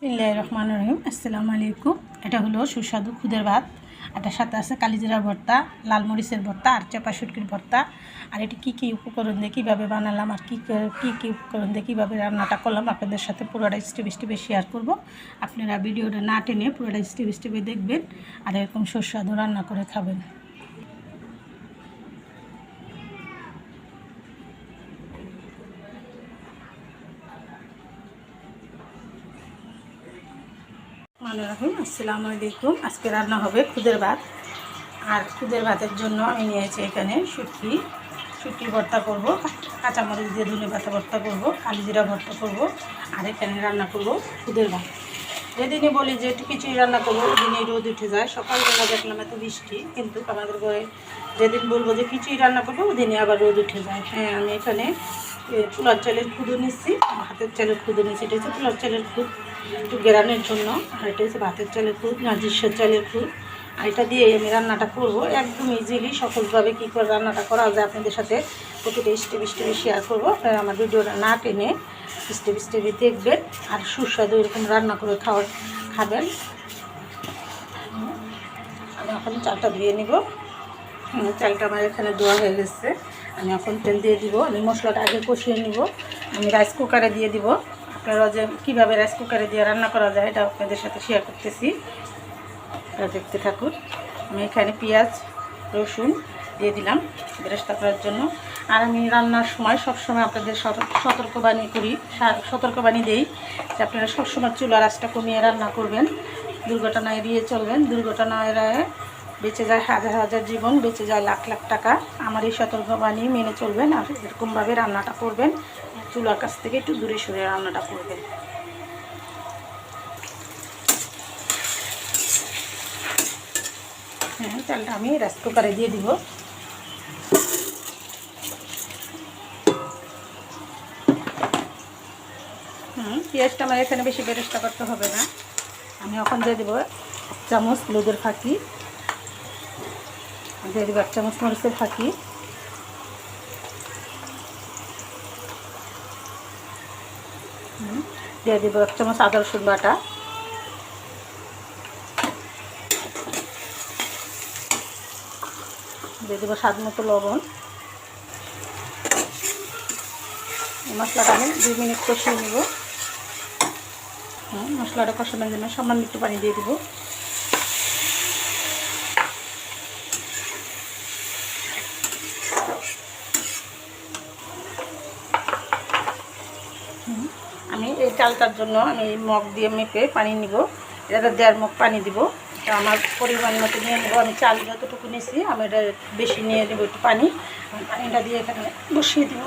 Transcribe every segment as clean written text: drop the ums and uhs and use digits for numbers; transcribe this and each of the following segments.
বিসমিল্লাহির রহমানির রহিম। আসসালামু আলাইকুম। এটা হলো সুস্বাদু খুদের ভাত। এটার সাথে আছে কালিজিরার ভর্তা, লাল মরিচের ভর্তা আর চাপা শুটকির ভর্তা। আর এটি কী উপকরণ দিয়ে কীভাবে বানালাম আর কী উপকরণ দিয়ে কীভাবে রান্নাটা করলাম আপনাদের সাথে পুরোটা স্টেপে শেয়ার করব। আপনারা ভিডিওটা না টেনে পুরোটা স্টেপে দেখবেন আর এরকম সুস্বাদু রান্না করে খাবেন। আসসালামু আলাইকুম। আজকে রান্না হবে খুদের ভাত। আর খুদের ভাতের জন্য আমি নিয়েছি এখানে শুটকি ভর্তা করব, কাঁচামরিচ দিয়ে ধনে পাতা ভর্তা করব, কালিজিরা ভর্তা করব। আর এখানে রান্না করব খুদের ভাত। যেদিনই বলি যে একটু কিছুই রান্না করবো ওদিনই রোদ উঠে যায়। সকালবেলা দেখলাম এত বৃষ্টি, কিন্তু আমাদের ঘরে যেদিন বলবো যে কিছুই রান্না করবো ওদিনই আবার রোদ উঠে যায়। হ্যাঁ, আমি এখানে পোলার চালের খুদও নিচ্ছি, ভাতের চালের খুদও নিচ্ছি। এটা হচ্ছে পোলার চালের খুদ একটু গেরানোর জন্য, আর এটা হচ্ছে ভাতের চালের খুদ, নাজিস্যের চালের খুদ। আর এটা দিয়ে আমি রান্নাটা করব একদম ইজিলি, সহজভাবে কী করে রান্নাটা করা যায় আপনাদের সাথে প্রতিটা স্টেপে শেয়ার করবো। আমার ভিডিওটা না টেনে স্টেপে দেখবেন আর সুস্বাদু এরকম রান্না করে খাবেন। আমি এখন চালটা ধুয়ে নিব। চালটা আমার এখানে ধোয়া হয়ে গেছে। আমি এখন তেল দিয়ে দিব। আমি মশলাটা আগে কষিয়ে নিব। আমি রাইস কুকারে দিয়ে দিব। আপনারা যে কীভাবে রাইস কুকারে দিয়ে রান্না করা যায় এটা আপনাদের সাথে শেয়ার করতেছি, এটা দেখতে থাকুন। আমি এখানে পেঁয়াজ রসুন দিয়ে দিলাম বেরেস্তা করার জন্য। আর আমি রান্নার সময় সবসময় আপনাদের সতর্কবাণী দিই যে আপনারা সবসময় চুলার আঁচটা কমিয়ে রান্না করবেন, দুর্ঘটনা এড়িয়ে চলবেন। দুর্ঘটনা এড়ায় বেঁচে যায় হাজার হাজার জীবন, বেঁচে যায় লাখ লাখ টাকা। আমার এই সতর্কবাণী মেনে চলবেন আর এরকমভাবে রান্নাটা করবেন। চুলার কাছ থেকে একটু দূরে সরে রান্নাটা করবেন। হ্যাঁ, চালটা আমি রাইস কুকারে দিয়ে দিব। পেঁয়াজটা আমার এখানে বেশি বেরেস্তা করতে হবে না। আমি এখন দিয়ে দেবো 1 চামচ হলুদের ফাঁকি, দিয়ে দেবো 1 চামচ মরিচের ফাঁকি, দিয়ে দেবো 1 চামচ আদা রসুন বাটা, দিয়ে দেবো স্বাদ মতো লবণ। মশলাটা আমি 2 মিনিট কষিয়ে নেব। মশলাটা কষানোর জন্য সামান্য একটু পানি দিয়ে দেবো। আমি এই চালটার জন্য আমি মগ দিয়ে মেপে পানি নিব। এটা 1.5 মগ পানি দিব। এটা আমার পরিমাণ মতো নিয়ে নেব। আমি চাল যতটুকু নিয়েছি আমি এটা বেশি নিয়ে নেব একটু পানি। পানিটা দিয়ে এখানে বসিয়ে দিব।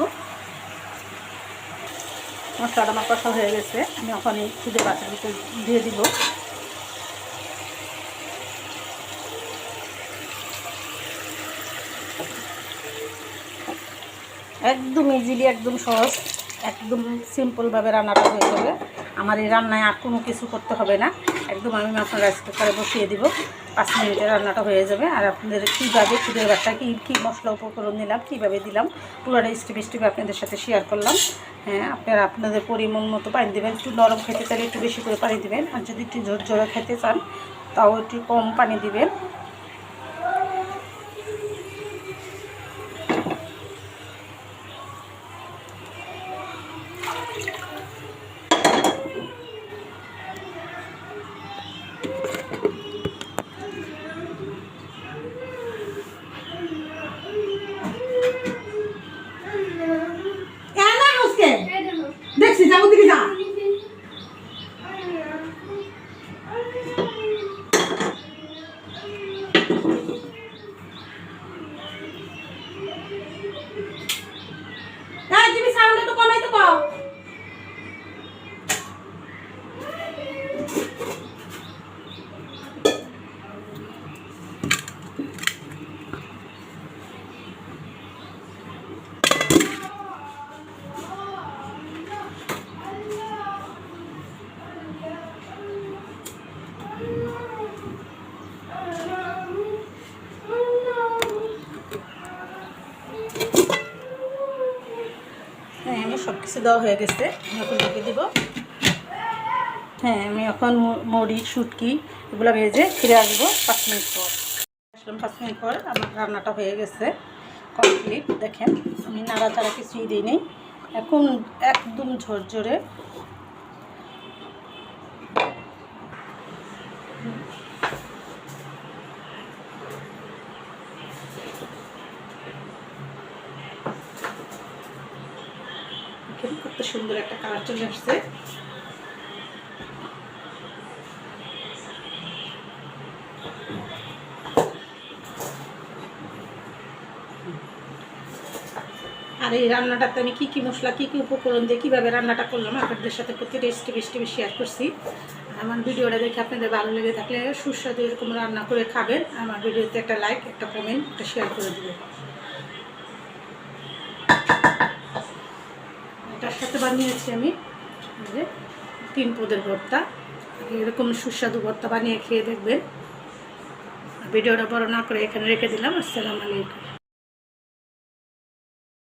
মশলাটা আমার কষা হয়ে গেছে। আমি ওখানে খুদে ভাতের ভিতরে দিয়ে দিব। একদম ইজিলি, একদম সহজ, একদম সিম্পলভাবে রান্নাটা হয়ে যাবে। আমার এই রান্নায় আর কোনো কিছু করতে হবে না। একদম আমি আপনার রাইস কুকারে বসিয়ে দিব, 5 মিনিটে রান্নাটা হয়ে যাবে। আর আপনাদের কীভাবে খুদের ভাতটা কী মশলা উপকরণ নিলাম, কীভাবে দিলাম পুরোটা স্টেপে আপনাদের সাথে শেয়ার করলাম। হ্যাঁ, আপনারা আপনাদের পরিমাণ মতো পানি দেবেন। একটু নরম খেতে চাইলে একটু বেশি করে পানি দেবেন, আর যদি একটু ঝোরঝোরে খেতে চান তাও একটু কম পানি দিবেন। দেখছি যাবো দিকে যা। তুমি সাউন্ড একটু কমাই তো কও। হ্যাঁ, আমি সব কিছু দেওয়া হয়ে গেছে। এখন ঢেকে দিব। হ্যাঁ, আমি এখন মুড়ি শুটকি এগুলো ভেজে ফিরে আসবো 5 মিনিট পর। আসলাম 5 মিনিট পর, আমার রান্নাটা হয়ে গেছে কমপ্লিট। দেখেন আমি নাড়াচাড়া কিছুই দিইনি, এখন একদম ঝরঝরে। কত সুন্দর একটা কালার চলে আসছে। আর এই রান্নাটাতে আমি কী কী মশলা কী কী উপকরণ দিয়ে কীভাবে রান্নাটা করলাম আপনাদের সাথে প্রতিটা স্টেপে শেয়ার করছি। আমার ভিডিওটা দেখে আপনাদের ভালো লেগে থাকলে সুস্বাদু এরকম রান্না করে খাবেন। আমার ভিডিওতে একটা লাইক, একটা কমেন্ট, একটা শেয়ার করে দেবেন। এটার সাথে বানিয়েছি আমি 3 পদের ভর্তা। এরকম সুস্বাদু ভর্তা বানিয়ে খেয়ে দেখবেন। ভিডিওটা বড় না করে এখানে রেখে দিলাম। আসসালামু আলাইকুম।